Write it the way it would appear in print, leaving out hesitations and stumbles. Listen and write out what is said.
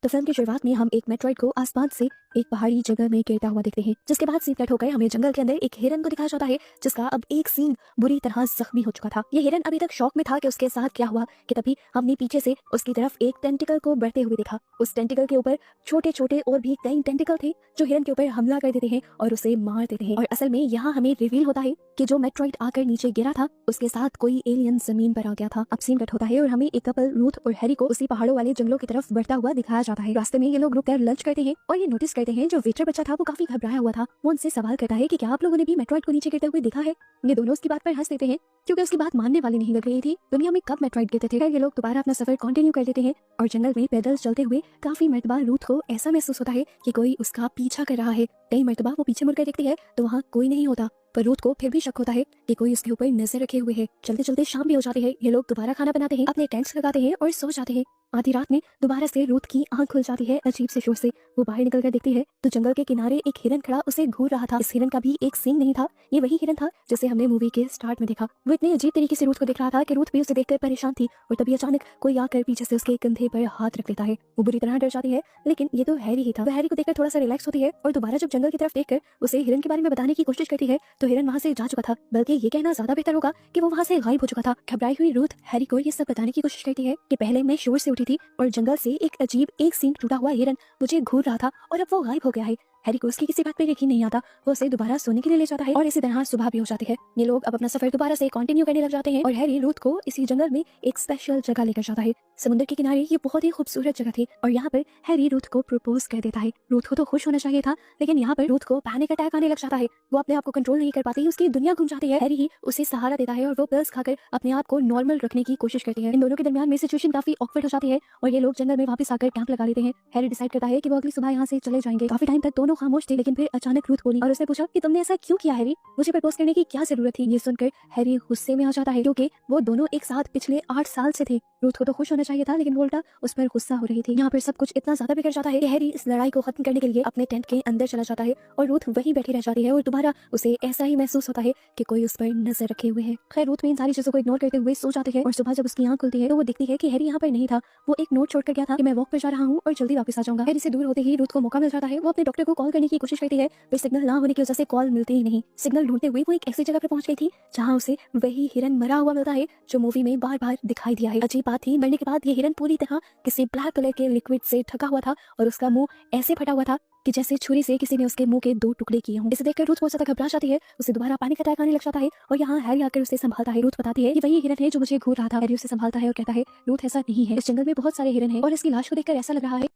तो फिल्म की शुरुआत में हम एक मेट्रॉइड को आसमान से एक पहाड़ी जगह में गिरता हुआ देखते हैं, जिसके बाद सीन कट होकर हमें जंगल के अंदर एक हिरन को दिखाया जाता है, जिसका अब एक सींग बुरी तरह जख्मी हो चुका था। ये हिरन अभी तक शौक में था कि उसके साथ क्या हुआ कि तभी हमने पीछे से उसकी तरफ एक टेंटिकल को बढ़ते हुए देखा। उस टेंटिकल के ऊपर छोटे छोटे और भी कई टेंटिकल थे जो हिरन के ऊपर हमला कर देते हैं और उसे मार देते हैं। और असल में यहाँ हमें रिवील होता है कि जो मेट्रॉइड आकर नीचे गिरा था उसके साथ कोई एलियन जमीन पर आ गया था। अब सीन कट होता है और हमें एक कपल रूथ और हैरी को उसी पहाड़ों वाले जंगलों की तरफ बढ़ता हुआ दिखाया जाता है। रास्ते में ये लोग रुककर लंच करते हैं और ये नोटिस करते हैं जो वेटर बच्चा था वो काफी घबराया हुआ था। वो उनसे सवाल करता है कि क्या आप लोगों ने भी मेट्रॉइड को नीचे गिरते हुए देखा है। ये दोनों उसकी बात पर हंस देते हैं क्योंकि उसकी बात मानने वाली नहीं लग रही थी। दुनिया में कब मेट्रॉइड गिरते थे। ये लोग दोबारा अपना सफर कंटिन्यू कर देते हैं और जंगल में पैदल चलते हुए काफी मर्तबा रूथ को ऐसा महसूस होता है कि कोई उसका पीछा कर रहा है। कई मर्तबा वो पीछे मुड़कर देखती है तो वहाँ कोई नहीं होता, पर रूथ को फिर भी शक होता है कि कोई उसके ऊपर नजर रखे हुए है। चलते चलते शाम भी हो जाती है। ये लोग दोबारा खाना बनाते हैं, अपने टेंट्स लगाते हैं और सो जाते हैं। आधी रात में दोबारा से रूथ की आंख खुल जाती है अजीब से शोर से। वो बाहर निकल कर देखती है तो जंगल के किनारे एक हिरन खड़ा उसे घूर रहा था। इस हिरन का भी एक सींग नहीं था। ये वही हिरन था जिसे हमने मूवी के स्टार्ट में देखा। वो इतने अजीब तरीके से रूथ को देख रहा था कि रूथ भी उसे देखकर परेशान थी और तभी अचानक कोई आकर पीछे से उसके कंधे पर हाथ रख लेता है। वो बुरी तरह डर जाती है, लेकिन ये तो हैरी ही था। वो हैरी को देखकर थोड़ा सा रिलैक्स होती है और दोबारा जब जंगल की तरफ देखकर उसे हिरन के बारे में बताने की कोशिश करती है तो हिरन वहाँ से जा चुका था। बल्कि ये कहना ज्यादा बेहतर होगा कि वो वहाँ से गायब हो चुका था। घबराई हुई रूथ हैरी को ये सब बताने की कोशिश करती है कि पहले मैं शोर से उठी थी और जंगल से एक अजीब एक सींग टूटा हुआ हिरन मुझे घूर रहा था और अब वो गायब हो गया है। हैरी को उसकी किसी बात पर यकीन नहीं आता। वो उसे दोबारा सोने के लिए ले जाता है और इसी तरह सुबह भी हो जाती है। ये लोग अब अपना सफर दोबारा से कंटिन्यू करने लग जाते हैं और हैरी रूथ को इसी जंगल में एक स्पेशल जगह लेकर जाता है। समुद्र के किनारे ये बहुत ही खूबसूरत जगह थी और यहाँ पर हैरी रूथ को प्रपोज कर देता है। रूथ को तो खुश होना चाहिए था, लेकिन यहाँ पर रूथ को पैनिक अटैक आने लग जाता है। वो अपने आप को कंट्रोल नहीं कर पाती, उसकी दुनिया घूम जाती है। हैरी ही उसे सहारा देता है और वो पिल्स खाकर अपने आप को नॉर्मल रखने की कोशिश करती है। इन दोनों के दरमियान में सिचुएशन काफी ऑकवर्ड हो जाती है और ये लोग जंगल में वापस आकर कैंप लगा लेते हैं। हैरी डिसाइड करता है कि वो अगली सुबह यहाँ से चले जाएंगे। काफी टाइम तक दोनों खामोश थे, लेकिन फिर अचानक रूथ बोली और उसने पूछा कि तुमने ऐसा क्यों किया हैरी, मुझे प्रपोज करने की क्या जरूरत थी। ये सुनकर हैरी गुस्से में आ जाता है क्योंकि वो दोनों एक साथ पिछले 8 साल से थे। रूथ को तो खुश होना चाहिए था, लेकिन वो उल्टा उस पर गुस्सा हो रही थी। यहाँ पर सब कुछ इतना ज्यादा बिगड़ जाता है कि हैरी इस लड़ाई को खत्म करने के लिए अपने टेंट के अंदर चला जाता है और रूथ वहीं बैठी रह जाती है और दोबारा उसे ऐसा ही महसूस होता है कि कोई उस पर नजर रखे हुए है। खैर रूथ में इन सारी चीजों को इग्नोर करते हुए सो जाते हैं और सुबह जब उसकी आंख खुलती है तो वो दिखती है कि हैरी यहाँ पर नहीं था। वो एक नोट छोड़कर गया था कि मैं वॉक पर जा रहा हूँ और जल्दी वापस आ जाऊंगा। हैरी से दूर होते ही रूथ को मौका मिल जाता है। वो अपने डॉक्टर को कॉल करने की कोशिश करती है, फिर सिग्नल ना होने की वजह से कॉल मिलती ही नहीं। सिग्नल ढूंढते हुए वो एक ऐसी जगह पर पहुंच गई थी जहाँ उसे वही हिरन मरा हुआ मिलता है जो मूवी में बार बार दिखाई दिया है। अजीब बात थी, मरने के बाद ये हिरन पूरी तरह किसी ब्लैक कलर के लिक्विड से ढका हुआ था और उसका मुंह ऐसे फटा हुआ था कि जैसे छुरी से किसी ने उसके मुंह के 2 टुकड़े किए हों। इसे देखकर रूथ बहुत ज्यादा घबरा जाती है। उसे दोबारा पैनिक अटैक आने लग जाता है और यहाँ हैरी आकर उसे संभालता है। रूथ बताती है कि वही हिरन है जो मुझे घूर रहा था। हैरी उसे संभालता है और कहता है रूथ ऐसा नहीं है, इस जंगल में बहुत सारे हिरन हैं और इसकी लाश को देखकर ऐसा लग रहा है